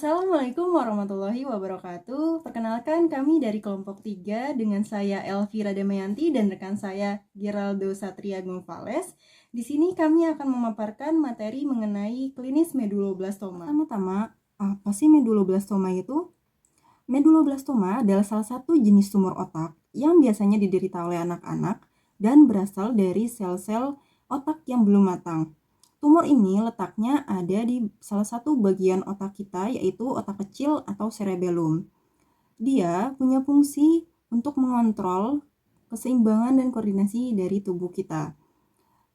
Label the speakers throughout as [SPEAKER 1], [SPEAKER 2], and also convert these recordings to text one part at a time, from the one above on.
[SPEAKER 1] Assalamualaikum warahmatullahi wabarakatuh. Perkenalkan kami dari kelompok 3 dengan saya Elvira Damayanti dan rekan saya Geraldo Satria Gonzales. Di sini kami akan memaparkan materi mengenai klinis meduloblastoma. Pertama-tama, apa sih meduloblastoma itu? Meduloblastoma adalah salah satu jenis tumor otak yang biasanya diderita oleh anak-anak dan berasal dari sel-sel otak yang belum matang. Tumor ini letaknya ada di salah satu bagian otak kita, yaitu otak kecil atau cerebellum. Dia punya fungsi untuk mengontrol keseimbangan dan koordinasi dari tubuh kita.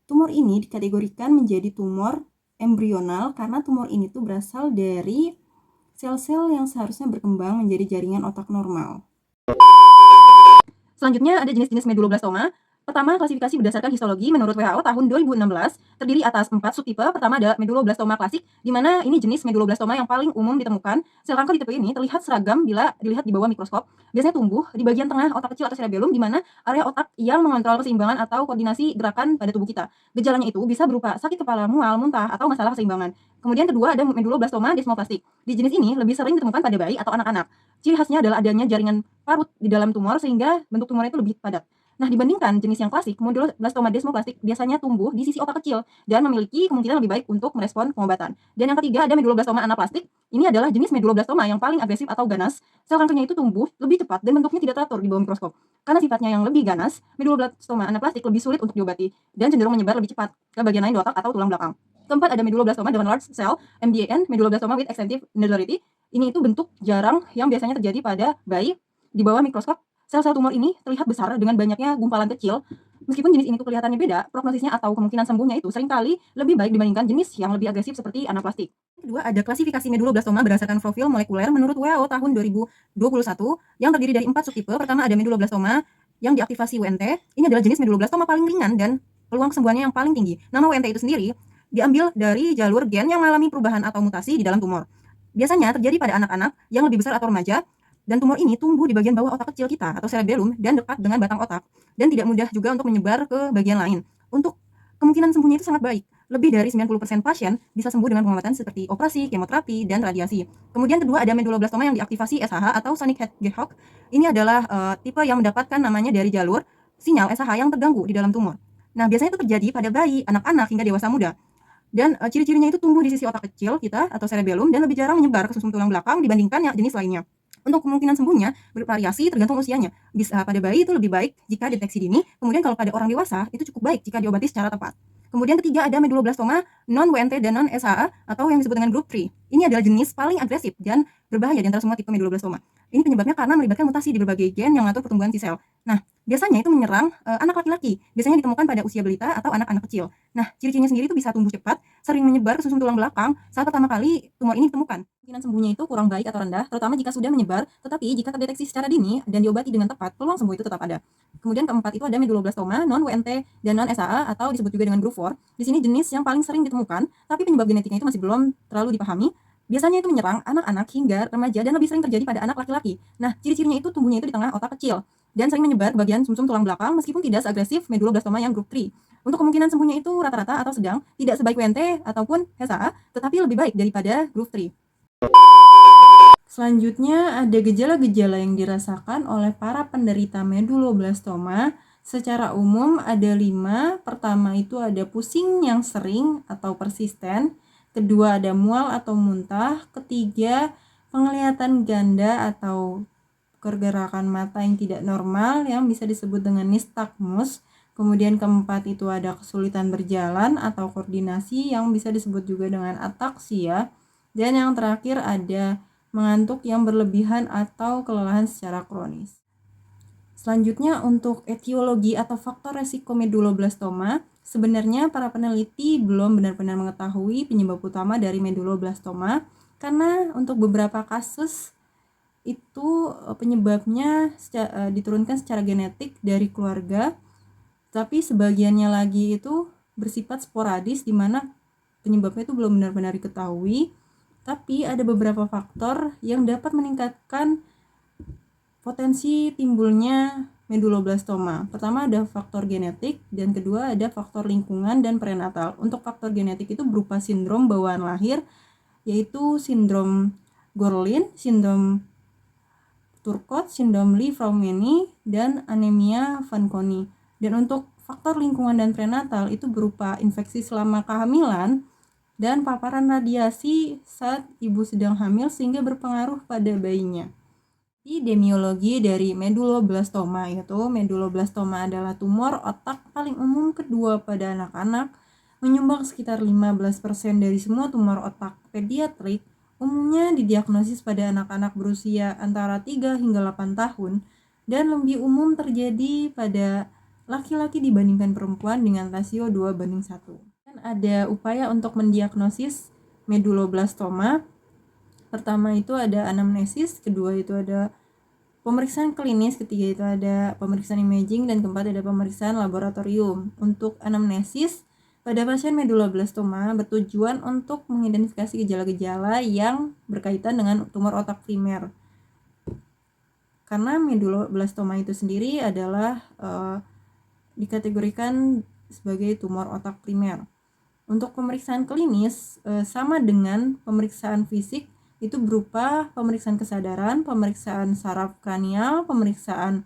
[SPEAKER 1] Tumor ini dikategorikan menjadi tumor embrional karena tumor ini tuh berasal dari sel-sel yang seharusnya berkembang menjadi jaringan otak normal. Selanjutnya ada jenis-jenis meduloblastoma. Pertama, klasifikasi berdasarkan histologi menurut WHO tahun 2016 terdiri atas 4 subtipe. Pertama ada meduloblastoma klasik, di mana ini jenis meduloblastoma yang paling umum ditemukan. Sel kanker di tipe ini terlihat seragam bila dilihat di bawah mikroskop. Biasanya tumbuh di bagian tengah otak kecil atau cerebellum, di mana area otak yang mengontrol keseimbangan atau koordinasi gerakan pada tubuh kita. Gejalanya itu bisa berupa sakit kepala, mual, muntah, atau masalah keseimbangan. Kemudian kedua ada meduloblastoma desmoplastik. Di jenis ini lebih sering ditemukan pada bayi atau anak-anak. Ciri khasnya adalah adanya jaringan parut di dalam tumor sehingga bentuk tumornya itu lebih padat. Nah, dibandingkan jenis yang klasik, meduloblastoma desmoplastik biasanya tumbuh di sisi otak kecil dan memiliki kemungkinan lebih baik untuk merespon pengobatan. Dan yang ketiga ada meduloblastoma anaplastik. Ini adalah jenis meduloblastoma yang paling agresif atau ganas. Sel kankernya itu tumbuh lebih cepat dan bentuknya tidak teratur di bawah mikroskop. Karena sifatnya yang lebih ganas, meduloblastoma anaplastik lebih sulit untuk diobati dan cenderung menyebar lebih cepat ke bagian lain di otak atau tulang belakang. Keempat ada meduloblastoma dengan large cell, MDAN, meduloblastoma with extensive nodularity. Ini itu bentuk jarang yang biasanya terjadi pada bayi. Di bawah mikroskop, sel-sel tumor ini terlihat besar dengan banyaknya gumpalan kecil. Meskipun jenis ini tuh kelihatannya beda, prognosisnya atau kemungkinan sembuhnya itu seringkali lebih baik dibandingkan jenis yang lebih agresif seperti anaplastik. Kedua, ada klasifikasi meduloblastoma berdasarkan profil molekuler menurut WHO tahun 2021 yang terdiri dari 4 subtipe. Pertama ada meduloblastoma yang diaktifasi WNT. Ini adalah jenis meduloblastoma paling ringan dan peluang kesembuhannya yang paling tinggi. Nama WNT itu sendiri diambil dari jalur gen yang mengalami perubahan atau mutasi di dalam tumor. Biasanya terjadi pada anak-anak yang lebih besar atau remaja, dan tumor ini tumbuh di bagian bawah otak kecil kita atau cerebellum dan dekat dengan batang otak dan tidak mudah juga untuk menyebar ke bagian lain. Untuk kemungkinan sembuhnya itu sangat baik. Lebih dari 90% pasien bisa sembuh dengan pengobatan seperti operasi, kemoterapi, dan radiasi. Kemudian kedua ada meduloblastoma yang diaktifasi SHH atau sonic hedgehog. Ini adalah tipe yang mendapatkan namanya dari jalur sinyal SHH yang terganggu di dalam tumor. Nah, biasanya itu terjadi pada bayi, anak-anak, hingga dewasa muda. Dan ciri-cirinya itu tumbuh di sisi otak kecil kita atau cerebellum dan lebih jarang menyebar ke sumsum tulang belakang dibandingkan jenis lainnya. Untuk kemungkinan sembuhnya bervariasi tergantung usianya. Bisa pada bayi itu lebih baik jika deteksi dini, kemudian kalau pada orang dewasa itu cukup baik jika diobati secara tepat. Kemudian ketiga ada meduloblastoma non-WNT dan non-SHA atau yang disebut dengan group 3. Ini adalah jenis paling agresif dan berbahaya di antara semua tipe meduloblastoma. Ini penyebabnya karena melibatkan mutasi di berbagai gen yang mengatur pertumbuhan si sel. Nah, biasanya itu menyerang anak laki-laki. Biasanya ditemukan pada usia balita atau anak-anak kecil. Nah, ciri-cirinya sendiri itu bisa tumbuh cepat, sering menyebar ke sumsum tulang belakang saat pertama kali tumor ini ditemukan. Kemungkinan sembuhnya itu kurang baik atau rendah, terutama jika sudah menyebar, tetapi jika terdeteksi secara dini dan diobati dengan tepat, peluang sembuh itu tetap ada. Kemudian keempat itu ada meduloblastoma non-WNT dan non-SHA atau disebut juga dengan group 4. Di sini jenis yang paling sering ditemukan, tapi penyebab genetiknya itu masih belum terlalu dipahami. Biasanya itu menyerang anak-anak hingga remaja dan lebih sering terjadi pada anak laki-laki. Nah, ciri-cirinya itu tumbuhnya itu di tengah otak kecil dan sering menyebar ke bagian sumsum tulang belakang meskipun tidak seagresif meduloblastoma yang group 3. Untuk kemungkinan sembuhnya itu rata-rata atau sedang, tidak sebaik WNT ataupun SHA, tetapi lebih baik daripada group 3. Selanjutnya ada gejala-gejala yang dirasakan oleh para penderita meduloblastoma. Secara umum ada 5. Pertama itu ada pusing yang sering atau persisten. Kedua ada mual atau muntah. Ketiga penglihatan ganda atau pergerakan mata yang tidak normal yang bisa disebut dengan nystagmus. Kemudian keempat itu ada kesulitan berjalan atau koordinasi yang bisa disebut juga dengan ataksia. Dan yang terakhir ada mengantuk yang berlebihan atau kelelahan secara kronis. Selanjutnya untuk etiologi atau faktor resiko meduloblastoma, sebenarnya para peneliti belum benar-benar mengetahui penyebab utama dari meduloblastoma karena untuk beberapa kasus itu penyebabnya diturunkan secara genetik dari keluarga, tapi sebagiannya lagi itu bersifat sporadis di mana penyebabnya itu belum benar-benar diketahui. Tapi ada beberapa faktor yang dapat meningkatkan potensi timbulnya meduloblastoma. Pertama ada faktor genetik dan kedua ada faktor lingkungan dan prenatal. Untuk faktor genetik itu berupa sindrom bawaan lahir, yaitu sindrom Gorlin, sindrom Turcot, sindrom Li-Fraumeni, dan anemia Fanconi. Dan untuk faktor lingkungan dan prenatal itu berupa infeksi selama kehamilan dan paparan radiasi saat ibu sedang hamil sehingga berpengaruh pada bayinya. Epidemiologi dari meduloblastoma, yaitu meduloblastoma adalah tumor otak paling umum kedua pada anak-anak, menyumbang sekitar 15% dari semua tumor otak pediatrik. Umumnya didiagnosis pada anak-anak berusia antara 3 hingga 8 tahun dan lebih umum terjadi pada laki-laki dibandingkan perempuan dengan rasio 2:1. Dan ada upaya untuk mendiagnosis meduloblastoma. Pertama itu ada anamnesis, kedua itu ada pemeriksaan klinis, ketiga itu ada pemeriksaan imaging, dan keempat ada pemeriksaan laboratorium. Untuk anamnesis pada pasien meduloblastoma bertujuan untuk mengidentifikasi gejala-gejala yang berkaitan dengan tumor otak primer. Karena meduloblastoma itu sendiri adalah dikategorikan sebagai tumor otak primer. Untuk pemeriksaan klinis sama dengan pemeriksaan fisik, itu berupa pemeriksaan kesadaran, pemeriksaan saraf kranial, pemeriksaan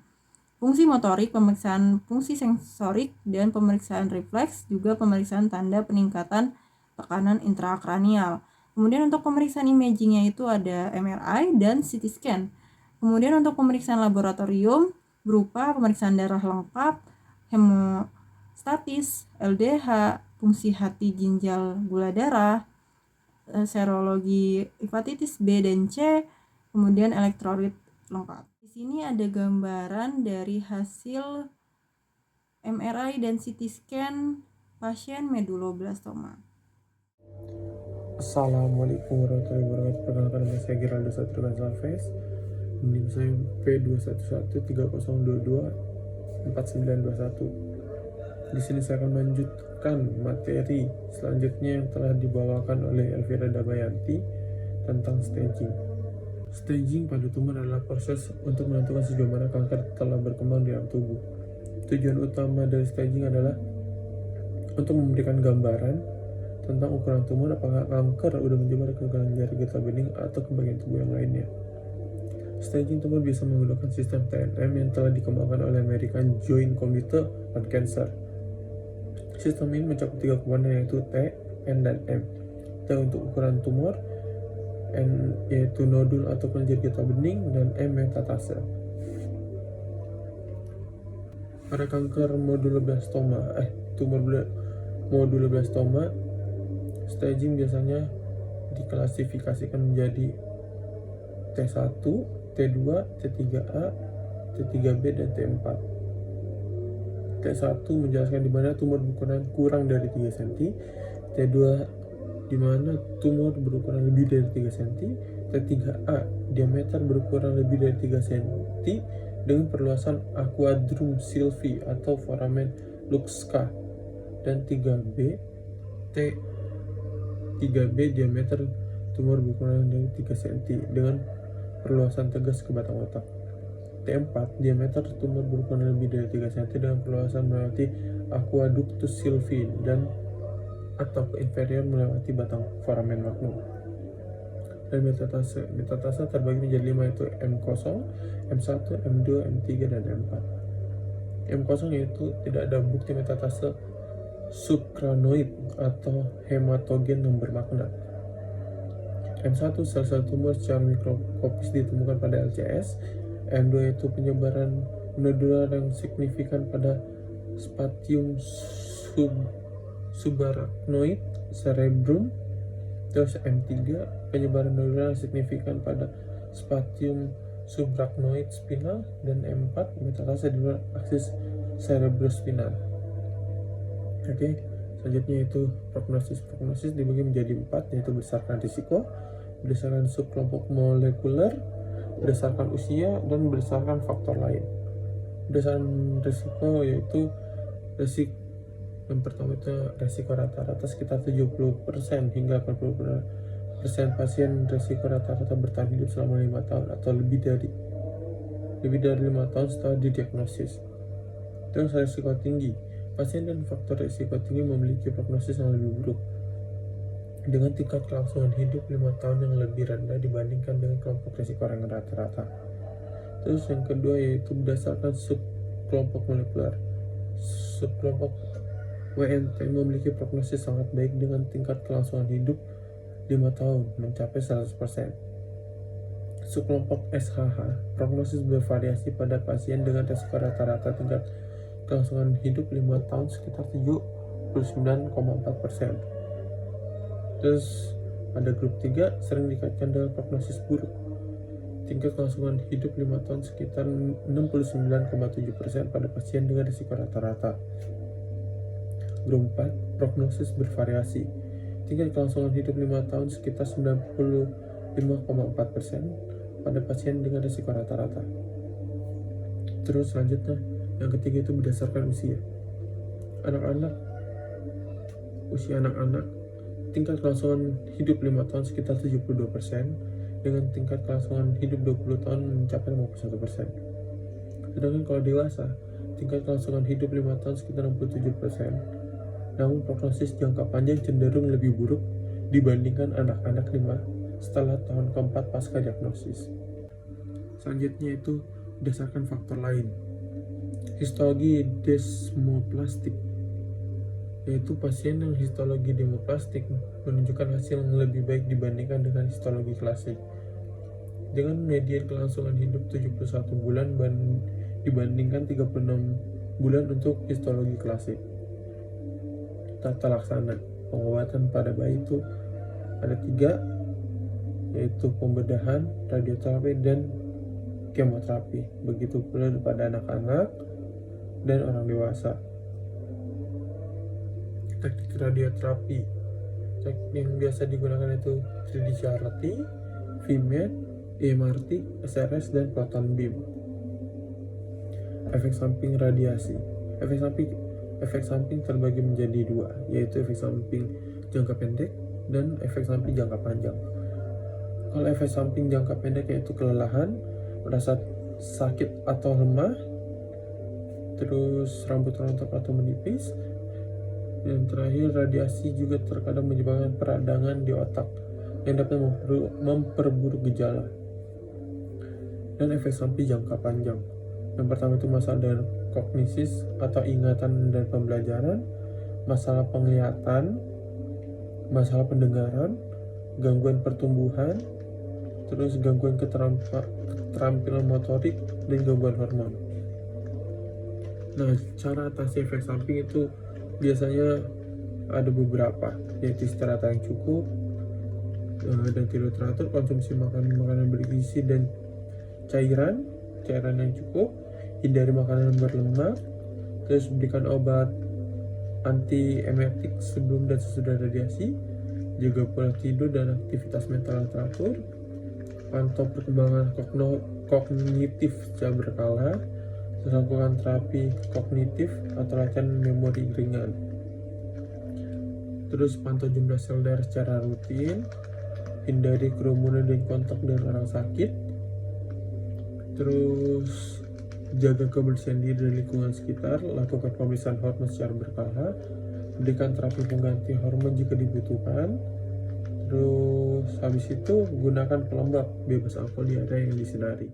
[SPEAKER 1] fungsi motorik, pemeriksaan fungsi sensorik, dan pemeriksaan refleks, juga pemeriksaan tanda peningkatan tekanan intrakranial. Kemudian untuk pemeriksaan imagingnya itu ada MRI dan CT scan. Kemudian untuk pemeriksaan laboratorium berupa pemeriksaan darah lengkap, hemostatis, LDH, fungsi hati, ginjal, gula darah, serologi hepatitis B dan C, kemudian elektrolit lengkap. Di sini ada gambaran dari hasil MRI dan CT scan pasien meduloblastoma.
[SPEAKER 2] Assalamualaikum warahmatullahi wabarakatuh. Perkenalkan nama saya Geraldo Satrio Gonçalves. NIM saya P21130224921. Di sini saya akan melanjutkan materi selanjutnya yang telah dibawakan oleh Elvira Damayanti tentang staging. Staging pada tumor adalah proses untuk menentukan sejauh mana kanker telah berkembang di dalam tubuh. Tujuan utama dari staging adalah untuk memberikan gambaran tentang ukuran tumor, apakah kanker sudah menyebar ke jari getah bening atau ke bagian tubuh yang lainnya. Staging tumor bisa menggunakan sistem TNM yang telah dikembangkan oleh American Joint Committee on Cancer. Sistem ini mencakup 3 komponen, yaitu T, N, dan M. T untuk ukuran tumor, N yaitu nodul atau kelenjar getah bening, dan M metatase. Pada kanker tumor meduloblastoma, staging biasanya diklasifikasikan menjadi T1, T2, T3A, T3B, dan T4. T1 menjelaskan di mana tumor berukuran kurang dari 3 cm, T2 di mana tumor berukuran lebih dari 3 cm, T3A diameter berukuran lebih dari 3 cm dengan perluasan aquadrum sylvie atau foramen Luxka, dan 3B diameter tumor berukuran dari 3 cm dengan perluasan tegas ke batang otak. T4 diameter tumor berukuran lebih dari 3 cm dengan perluasan melewati aqueductus sylvie dan atau ke inferior melewati batang foramen magnum. Dan metatase terbagi menjadi 5, yaitu M0, M1, M2, M3, dan M4. M0 yaitu tidak ada bukti metatase subkranoid atau hematogen yang bermakna. M1 sel-sel tumor secara mikroskopis ditemukan pada LCS. M2 yaitu penyebaran nodular yang signifikan pada spatium subarachnoid cerebrum. Terus M3 penyebaran nodular yang signifikan pada spatium subarachnoid spinal, dan M4 metatase di luar aksis cerebrospinal. Oke, selanjutnya itu prognosis dibagi menjadi 4, yaitu berdasarkan risiko, berdasarkan subkelompok molekuler, berdasarkan usia, dan berdasarkan faktor lain. Berdasarkan risiko yaitu yang pertama itu risiko rata-rata sekitar 70% hingga 80% pasien risiko rata-rata bertahan hidup selama 5 tahun atau lebih dari 5 tahun setelah didiagnosis. Terus risiko tinggi, pasien dan faktor risiko tinggi memiliki prognosis yang lebih buruk. dengan tingkat kelangsungan hidup 5 tahun yang lebih rendah dibandingkan dengan kelompok risiko orang rata-rata. Terus yang kedua yaitu berdasarkan subkelompok molekuler. Subkelompok WNT memiliki prognosis sangat baik dengan tingkat kelangsungan hidup 5 tahun mencapai 100%. Subkelompok SHH, prognosis bervariasi pada pasien dengan resiko rata-rata tingkat kelangsungan hidup 5 tahun sekitar 79,4%. Terus pada grup 3 sering dikaitkan dengan prognosis buruk. Tingkat kelangsungan hidup 5 tahun sekitar 69,7% pada pasien dengan risiko rata-rata. Grup 4, prognosis bervariasi. Tingkat kelangsungan hidup 5 tahun sekitar 95,4% pada pasien dengan risiko rata-rata. Terus selanjutnya, yang ketiga itu berdasarkan usia. Usia anak-anak, tingkat kelangsungan hidup 5 tahun sekitar 72%, dengan tingkat kelangsungan hidup 20 tahun mencapai 51%. Sedangkan kalau dewasa, tingkat kelangsungan hidup 5 tahun sekitar 67%, namun prognosis jangka panjang cenderung lebih buruk dibandingkan anak-anak 5 setelah tahun keempat pasca diagnosis. Selanjutnya itu berdasarkan faktor lain. Histologi desmoplastik, yaitu pasien yang histologi demoplastik menunjukkan hasil yang lebih baik dibandingkan dengan histologi klasik. Dengan median kelangsungan hidup 71 bulan dibandingkan 36 bulan untuk histologi klasik. Tata laksana pengobatan pada bayi itu ada 3, yaitu pembedahan, radioterapi, dan kemoterapi. Begitu pula pada anak-anak dan orang dewasa. Teknik radioterapi yang biasa digunakan itu 3D CRT, VMED, EMRT, SRS, dan proton beam. Efek samping radiasi. Efek samping terbagi menjadi 2, yaitu efek samping jangka pendek dan efek samping jangka panjang. Kalau efek samping jangka pendek yaitu kelelahan, merasa sakit atau lemah, terus rambut rontok atau menipis, dan terakhir radiasi juga terkadang menyebabkan peradangan di otak yang dapat memperburuk gejala. Dan efek samping jangka panjang, yang pertama itu masalah dengan kognisis atau ingatan dan pembelajaran, masalah penglihatan, masalah pendengaran, gangguan pertumbuhan, terus gangguan keterampilan motorik, dan gangguan hormon. Nah, cara atasi efek samping itu biasanya ada beberapa, yaitu istirahat yang cukup dan tidur teratur, konsumsi makanan bergizi dan cairan yang cukup, hindari makanan berlemak, terus berikan obat antiemetik sebelum dan sesudah radiasi, jaga pola tidur dan aktivitas mental yang teratur, pantau perkembangan kognitif secara berkala, terus lakukan terapi kognitif atau latihan memori ringan. Terus pantau jumlah sel darah secara rutin, hindari kerumunan dan kontak dengan orang sakit, terus jaga kebersihan diri dan lingkungan sekitar, lakukan pemeriksaan hormon secara berkala, berikan terapi pengganti hormon jika dibutuhkan, terus habis itu gunakan pelembab bebas alkohol di area yang disinari.